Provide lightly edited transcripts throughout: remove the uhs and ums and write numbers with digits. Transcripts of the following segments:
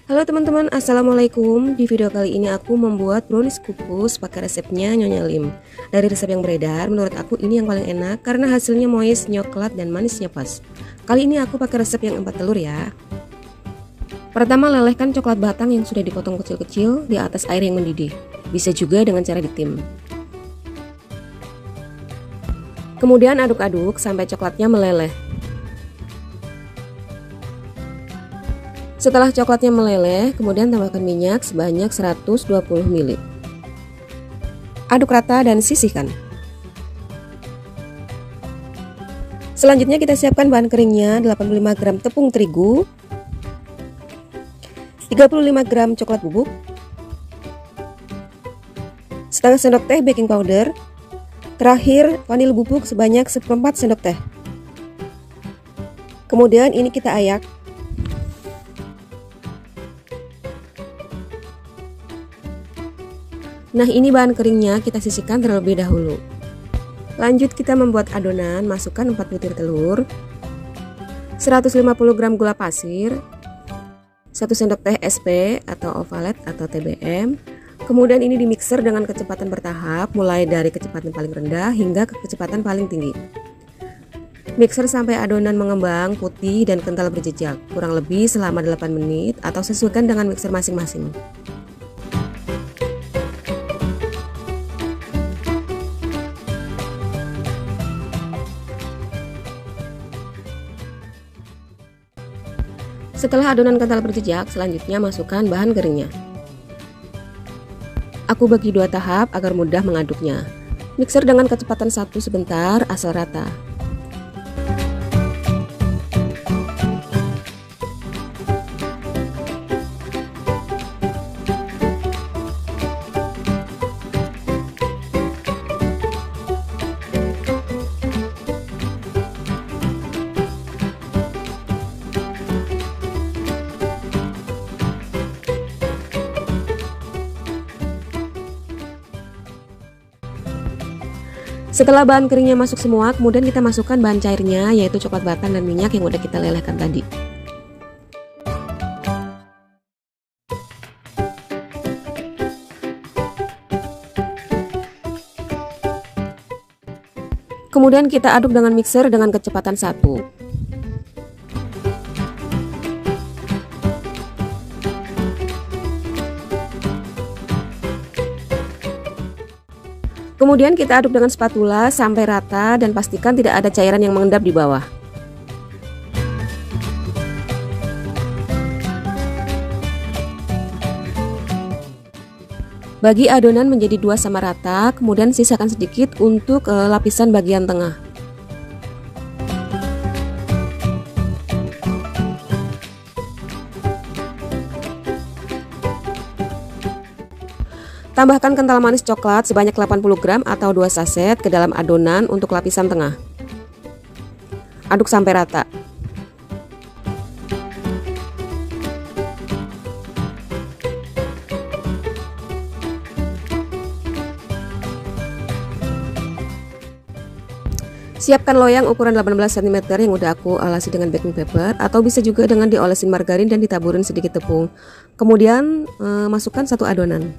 Halo teman-teman, assalamualaikum. Di video kali ini aku membuat brownies kukus pakai resepnya Nyonya Lim. Dari resep yang beredar, menurut aku ini yang paling enak karena hasilnya moist, coklat, dan manisnya pas. Kali ini aku pakai resep yang 4 telur ya. Pertama, lelehkan coklat batang yang sudah dipotong kecil-kecil di atas air yang mendidih. Bisa juga dengan cara ditim. Kemudian aduk-aduk sampai coklatnya meleleh. Setelah coklatnya meleleh, kemudian tambahkan minyak sebanyak 120 ml. Aduk rata dan sisihkan. Selanjutnya kita siapkan bahan keringnya, 85 gram tepung terigu, 35 gram coklat bubuk, setengah sendok teh baking powder, terakhir vanili bubuk sebanyak 1/4 sendok teh. Kemudian ini kita ayak. Nah, ini bahan keringnya kita sisihkan terlebih dahulu. Lanjut kita membuat adonan, masukkan 4 butir telur, 150 gram gula pasir, 1 sendok teh SP atau ovalet atau TBM. Kemudian ini dimixer dengan kecepatan bertahap, mulai dari kecepatan paling rendah hingga ke kecepatan paling tinggi. Mixer sampai adonan mengembang, putih dan kental berjejak, kurang lebih selama 8 menit atau sesuaikan dengan mixer masing-masing. Setelah adonan kental berjejak, selanjutnya masukkan bahan keringnya. Aku bagi 2 tahap agar mudah mengaduknya. Mixer dengan kecepatan 1 sebentar asal rata. Setelah bahan keringnya masuk semua, kemudian kita masukkan bahan cairnya, yaitu coklat batang dan minyak yang udah kita lelehkan tadi. Kemudian kita aduk dengan mixer dengan kecepatan 1. Kemudian kita aduk dengan spatula sampai rata dan pastikan tidak ada cairan yang mengendap di bawah. Bagi adonan menjadi 2 sama rata, kemudian sisakan sedikit untuk lapisan bagian tengah. Tambahkan kental manis coklat sebanyak 80 gram atau 2 saset ke dalam adonan untuk lapisan tengah. Aduk sampai rata. Siapkan loyang ukuran 18 cm yang udah aku alasi dengan baking paper, atau bisa juga dengan diolesin margarin dan ditaburin sedikit tepung. Kemudian masukkan 1 adonan.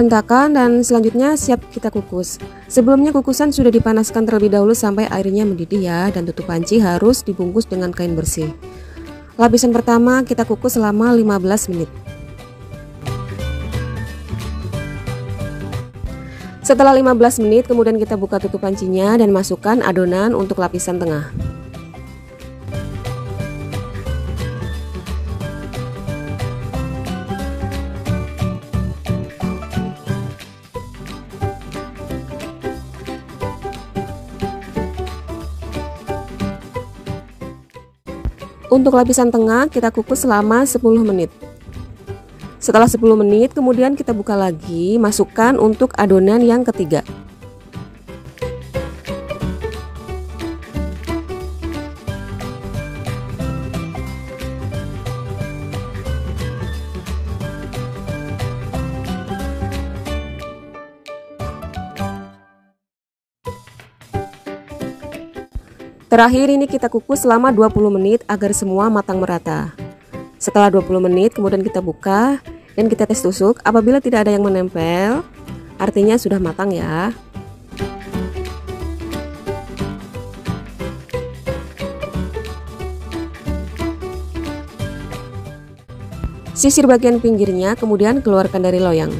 Hentakan dan selanjutnya siap kita kukus. Sebelumnya kukusan sudah dipanaskan terlebih dahulu sampai airnya mendidih ya, dan tutup panci harus dibungkus dengan kain bersih. Lapisan pertama kita kukus selama 15 menit. Setelah 15 menit kemudian kita buka tutup pancinya dan masukkan adonan untuk lapisan tengah. Untuk lapisan tengah kita kukus selama 10 menit. Setelah 10 menit kemudian kita buka lagi, masukkan untuk adonan yang ketiga. Terakhir ini kita kukus selama 20 menit agar semua matang merata. Setelah 20 menit kemudian kita buka dan kita tes tusuk. Apabila tidak ada yang menempel, artinya sudah matang ya. Sisir bagian pinggirnya, kemudian keluarkan dari loyang.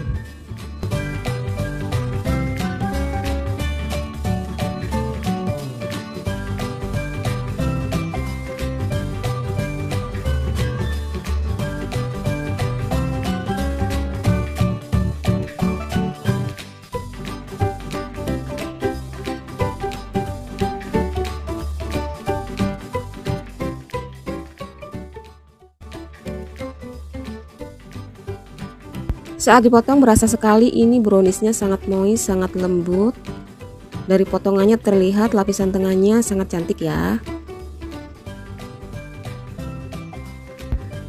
Saat dipotong berasa sekali ini browniesnya sangat moist, sangat lembut. Dari potongannya terlihat lapisan tengahnya sangat cantik ya.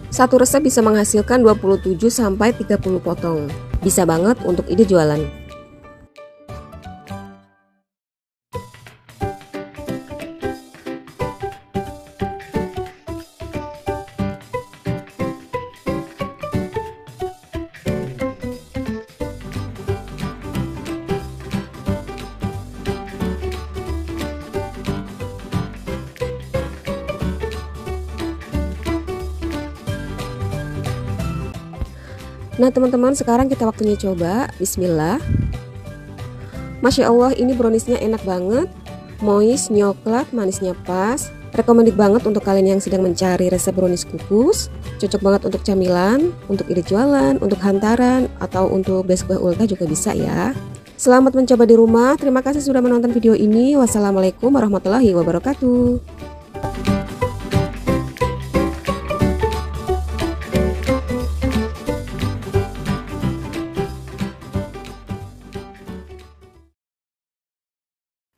Satu resep bisa menghasilkan 27 sampai 30 potong. Bisa banget untuk ide jualan. Nah teman-teman, sekarang kita waktunya coba. Bismillah. Masya Allah, ini browniesnya enak banget, moist, nyoklat, manisnya pas. Recommended banget untuk kalian yang sedang mencari resep brownies kukus. Cocok banget untuk camilan, untuk ide jualan, untuk hantaran, atau untuk base kue ultah juga bisa ya. Selamat mencoba di rumah. Terima kasih sudah menonton video ini. Wassalamualaikum warahmatullahi wabarakatuh.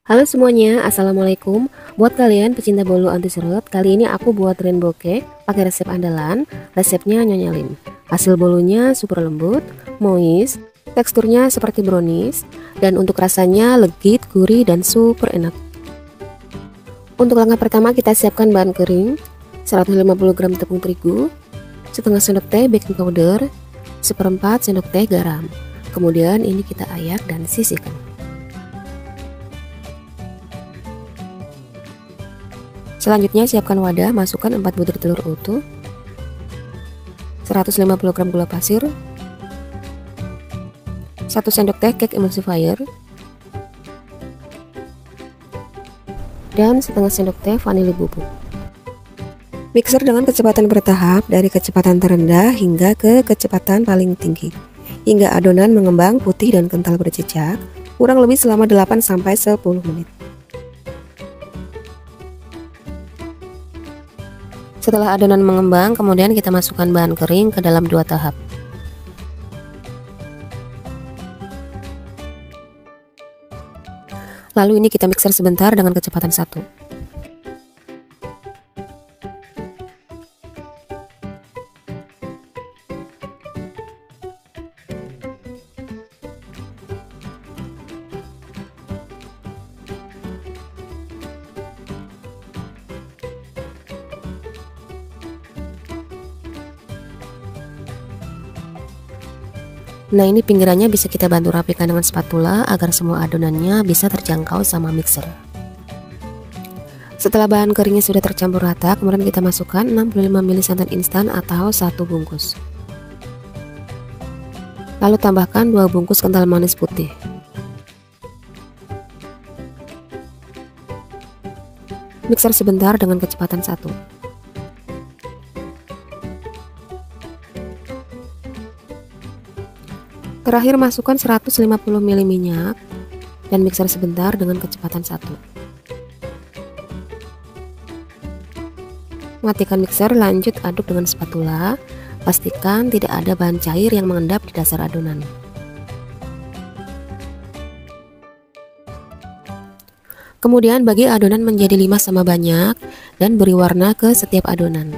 Halo semuanya, assalamualaikum. Buat kalian pecinta bolu anti serut, kali ini aku buat rainbow cake pakai resep andalan. Resepnya Nyonya Lim. Hasil bolunya super lembut, moist, teksturnya seperti brownies, dan untuk rasanya legit, gurih, dan super enak. Untuk langkah pertama kita siapkan bahan kering, 150 gram tepung terigu, setengah sendok teh baking powder, 1/4 sendok teh garam. Kemudian ini kita ayak dan sisihkan. Selanjutnya siapkan wadah, masukkan 4 butir telur utuh, 150 gram gula pasir, 1 sendok teh cake emulsifier, dan setengah sendok teh vanili bubuk. Mixer dengan kecepatan bertahap dari kecepatan terendah hingga ke kecepatan paling tinggi, hingga adonan mengembang putih dan kental berjejak, kurang lebih selama 8-10 menit. Setelah adonan mengembang, kemudian kita masukkan bahan kering ke dalam 2 tahap. Lalu ini kita mixer sebentar dengan kecepatan 1. Nah ini pinggirannya bisa kita bantu rapikan dengan spatula agar semua adonannya bisa terjangkau sama mixer. Setelah bahan keringnya sudah tercampur rata, kemudian kita masukkan 65 ml santan instan atau 1 bungkus. Lalu tambahkan 2 bungkus kental manis putih. Mixer sebentar dengan kecepatan 1. Terakhir masukkan 150 ml minyak dan mixer sebentar dengan kecepatan 1. Matikan mixer, lanjut aduk dengan spatula. Pastikan tidak ada bahan cair yang mengendap di dasar adonan. Kemudian bagi adonan menjadi 5 sama banyak dan beri warna ke setiap adonan.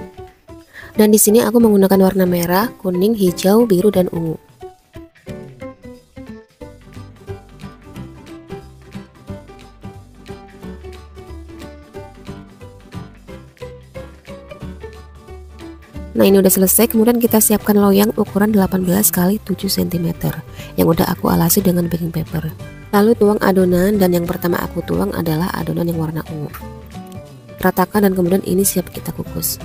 Dan di sini aku menggunakan warna merah, kuning, hijau, biru, dan ungu. Nah ini udah selesai, kemudian kita siapkan loyang ukuran 18 x 7 cm yang udah aku alasi dengan baking paper. Lalu tuang adonan, dan yang pertama aku tuang adalah adonan yang warna ungu. Ratakan dan kemudian ini siap kita kukus.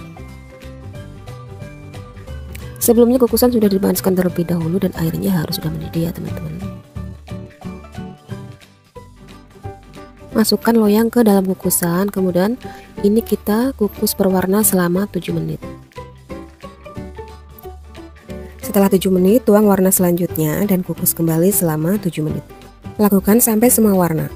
Sebelumnya kukusan sudah dipanaskan terlebih dahulu dan airnya harus sudah mendidih ya teman-teman. Masukkan loyang ke dalam kukusan, kemudian ini kita kukus berwarna selama 7 menit. Setelah 7 menit, tuang warna selanjutnya dan kukus kembali selama 7 menit. Lakukan sampai semua warna.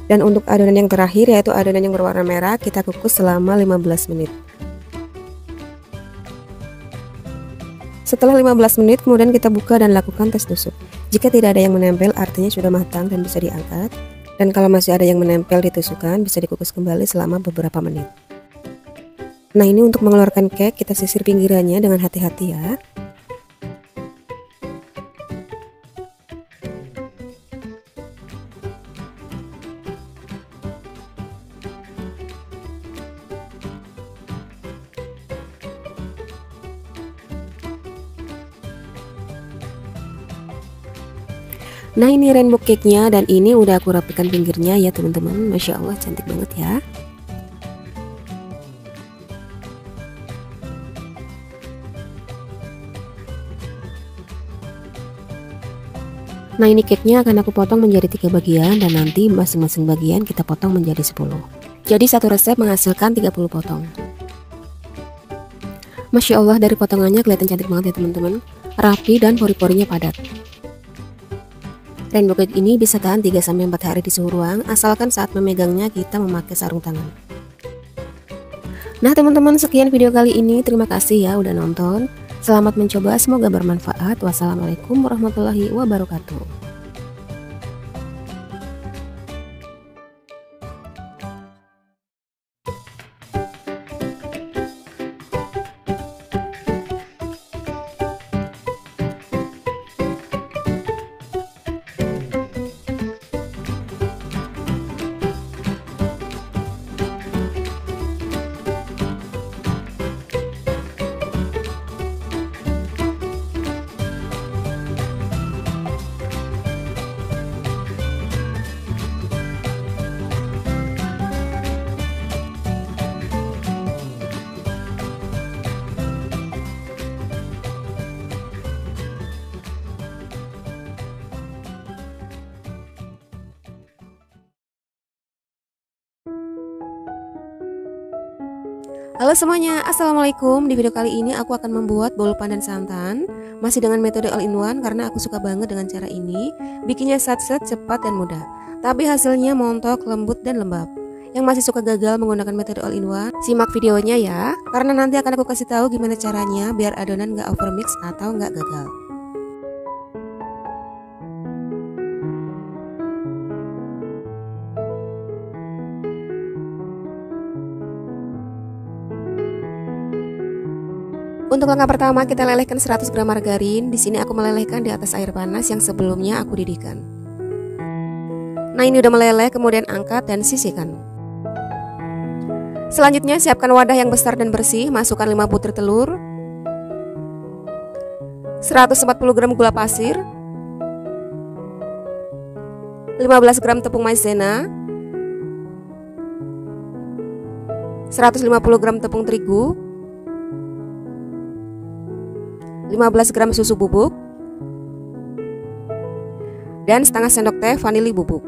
Dan untuk adonan yang terakhir, yaitu adonan yang berwarna merah, kita kukus selama 15 menit. Setelah 15 menit, kemudian kita buka dan lakukan tes tusuk. Jika tidak ada yang menempel, artinya sudah matang dan bisa diangkat. Dan kalau masih ada yang menempel di tusukan, bisa dikukus kembali selama beberapa menit. Nah ini untuk mengeluarkan cake, kita sisir pinggirannya dengan hati-hati ya. Nah ini rainbow cake-nya, dan ini udah aku rapikan pinggirnya ya teman-teman. Masya Allah cantik banget ya. Nah ini cake-nya akan aku potong menjadi 3 bagian, dan nanti masing-masing bagian kita potong menjadi 10. Jadi satu resep menghasilkan 30 potong. Masya Allah, dari potongannya kelihatan cantik banget ya teman-teman. Rapi dan pori-porinya padat. Rainbow cake ini bisa tahan 3-4 hari di suhu ruang, asalkan saat memegangnya kita memakai sarung tangan. Nah teman-teman, sekian video kali ini. Terima kasih ya udah nonton. Selamat mencoba, semoga bermanfaat. Wassalamualaikum warahmatullahi wabarakatuh. Halo semuanya, assalamualaikum. Di video kali ini aku akan membuat bolu pandan santan, masih dengan metode all-in-one karena aku suka banget dengan cara ini. Bikinnya sat-set, cepat dan mudah, tapi hasilnya montok, lembut dan lembab. Yang masih suka gagal menggunakan metode all-in-one, simak videonya ya, karena nanti akan aku kasih tahu gimana caranya biar adonan gak overmix atau gak gagal. Untuk langkah pertama, kita lelehkan 100 gram margarin. Di sini aku melelehkan di atas air panas yang sebelumnya aku didihkan. Nah ini udah meleleh, kemudian angkat dan sisihkan. Selanjutnya siapkan wadah yang besar dan bersih, masukkan 5 butir telur. 140 gram gula pasir, 15 gram tepung maizena, 150 gram tepung terigu, 15 gram susu bubuk, dan setengah sendok teh vanili bubuk.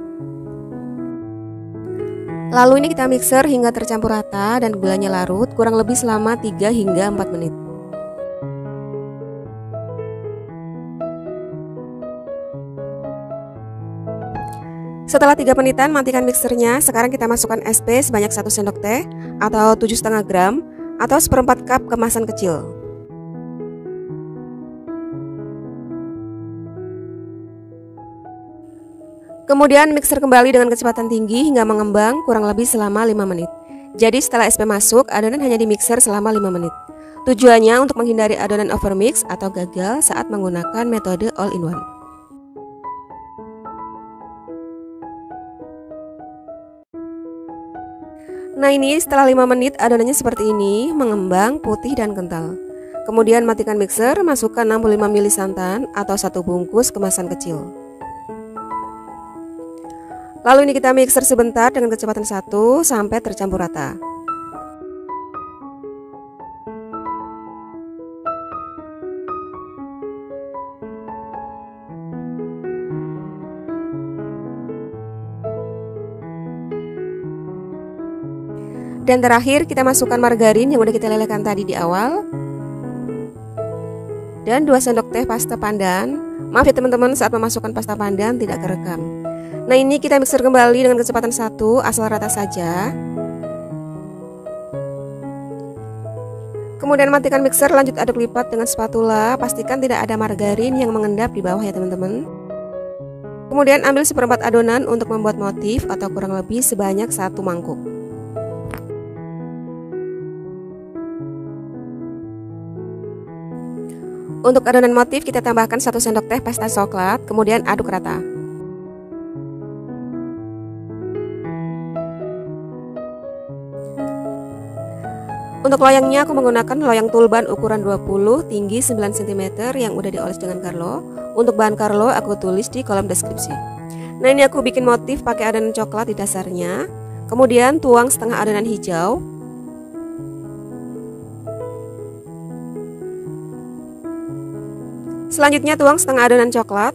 Lalu ini kita mixer hingga tercampur rata dan gulanya larut kurang lebih selama 3 hingga 4 menit. Setelah 3 menitan matikan mixernya. Sekarang kita masukkan SP sebanyak 1 sendok teh atau 7,5 gram atau 1/4 cup kemasan kecil. Kemudian mixer kembali dengan kecepatan tinggi hingga mengembang kurang lebih selama 5 menit. Jadi setelah SP masuk, adonan hanya dimixer selama 5 menit. Tujuannya untuk menghindari adonan overmix atau gagal saat menggunakan metode all-in-one. Nah ini setelah 5 menit adonannya seperti ini, mengembang, putih dan kental. Kemudian matikan mixer, masukkan 65 ml santan atau 1 bungkus kemasan kecil. Lalu ini kita mixer sebentar dengan kecepatan 1 sampai tercampur rata. Dan terakhir kita masukkan margarin yang udah kita lelehkan tadi di awal. Dan 2 sendok teh pasta pandan. Maaf ya teman-teman, saat memasukkan pasta pandan tidak kerekam. Nah ini kita mixer kembali dengan kecepatan 1 asal rata saja. Kemudian matikan mixer, lanjut aduk lipat dengan spatula. Pastikan tidak ada margarin yang mengendap di bawah ya teman-teman. Kemudian ambil 1/4 adonan untuk membuat motif atau kurang lebih sebanyak 1 mangkuk. Untuk adonan motif kita tambahkan 1 sendok teh pasta coklat, kemudian aduk rata. Untuk loyangnya aku menggunakan loyang tulban ukuran 20 tinggi 9 cm yang udah dioles dengan Carlo. Untuk bahan Carlo aku tulis di kolom deskripsi. Nah ini aku bikin motif pakai adonan coklat di dasarnya. Kemudian tuang setengah adonan hijau. Selanjutnya tuang setengah adonan coklat.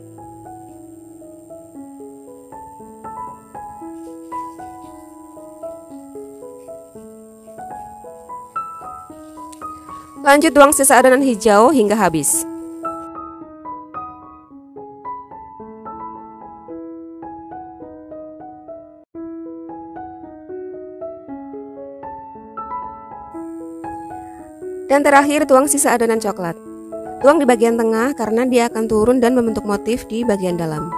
Lanjut tuang sisa adonan hijau hingga habis. Dan terakhir tuang sisa adonan coklat. Tuang di bagian tengah karena dia akan turun dan membentuk motif di bagian dalam.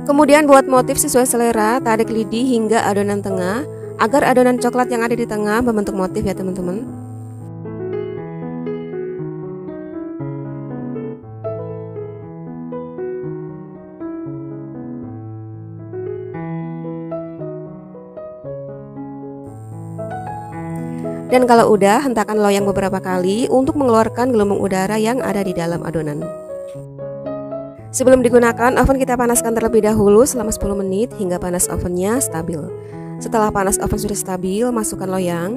Kemudian buat motif sesuai selera, tarik lidi hingga adonan tengah agar adonan coklat yang ada di tengah membentuk motif ya teman-teman. Dan kalau udah, hentakan loyang beberapa kali untuk mengeluarkan gelombang udara yang ada di dalam adonan. Sebelum digunakan, oven kita panaskan terlebih dahulu selama 10 menit hingga panas ovennya stabil. Setelah panas oven sudah stabil, masukkan loyang.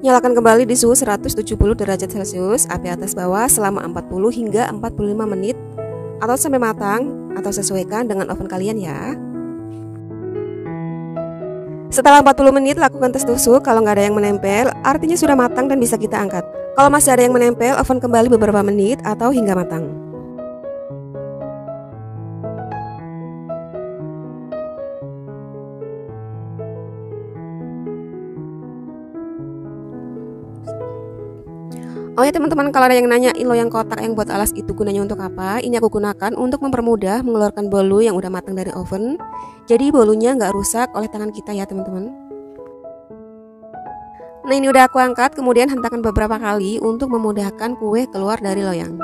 Nyalakan kembali di suhu 170 derajat Celcius, api atas bawah selama 40 hingga 45 menit atau sampai matang, atau sesuaikan dengan oven kalian ya. Setelah 40 menit lakukan tes tusuk, kalau nggak ada yang menempel artinya sudah matang dan bisa kita angkat. Kalau masih ada yang menempel, oven kembali beberapa menit atau hingga matang. Oh ya teman-teman, kalau ada yang nanyain loyang kotak yang buat alas itu gunanya untuk apa? Ini aku gunakan untuk mempermudah mengeluarkan bolu yang udah matang dari oven. Jadi bolunya nggak rusak oleh tangan kita ya teman-teman. Nah ini udah aku angkat, kemudian hentakan beberapa kali untuk memudahkan kue keluar dari loyang.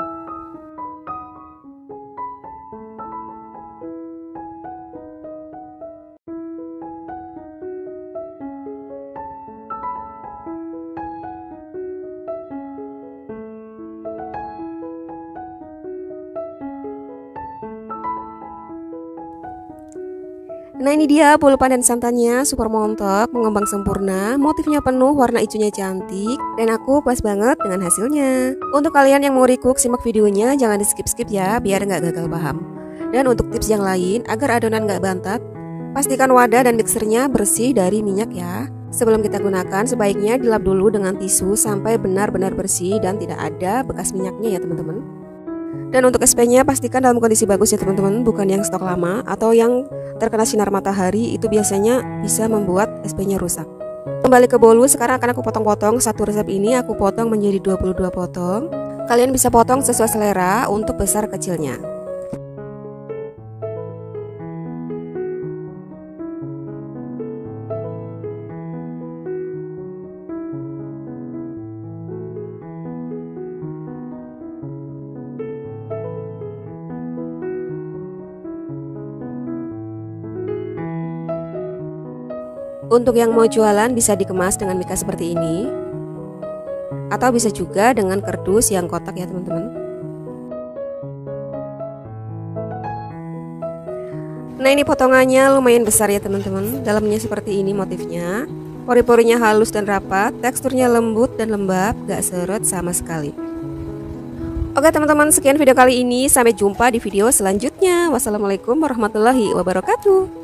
Nah ini dia bolu pandan santannya, super montok, mengembang sempurna, motifnya penuh, warna hijaunya cantik, dan aku puas banget dengan hasilnya. Untuk kalian yang mau recook, simak videonya, jangan di skip-skip ya, biar nggak gagal paham. Dan untuk tips yang lain, agar adonan nggak bantat, pastikan wadah dan mixernya bersih dari minyak ya. Sebelum kita gunakan, sebaiknya dilap dulu dengan tisu sampai benar-benar bersih dan tidak ada bekas minyaknya ya teman-teman. Dan untuk SP-nya pastikan dalam kondisi bagus ya teman-teman, bukan yang stok lama atau yang terkena sinar matahari, itu biasanya bisa membuat SP-nya rusak. Kembali ke bolu, sekarang akan aku potong-potong. Satu resep ini aku potong menjadi 22 potong. Kalian bisa potong sesuai selera untuk besar kecilnya. Untuk yang mau jualan bisa dikemas dengan mika seperti ini, atau bisa juga dengan kardus yang kotak ya teman-teman. Nah ini potongannya lumayan besar ya teman-teman. Dalamnya seperti ini motifnya, pori-porinya halus dan rapat, teksturnya lembut dan lembab, gak seret sama sekali. Oke teman-teman, sekian video kali ini, sampai jumpa di video selanjutnya. Wassalamualaikum warahmatullahi wabarakatuh.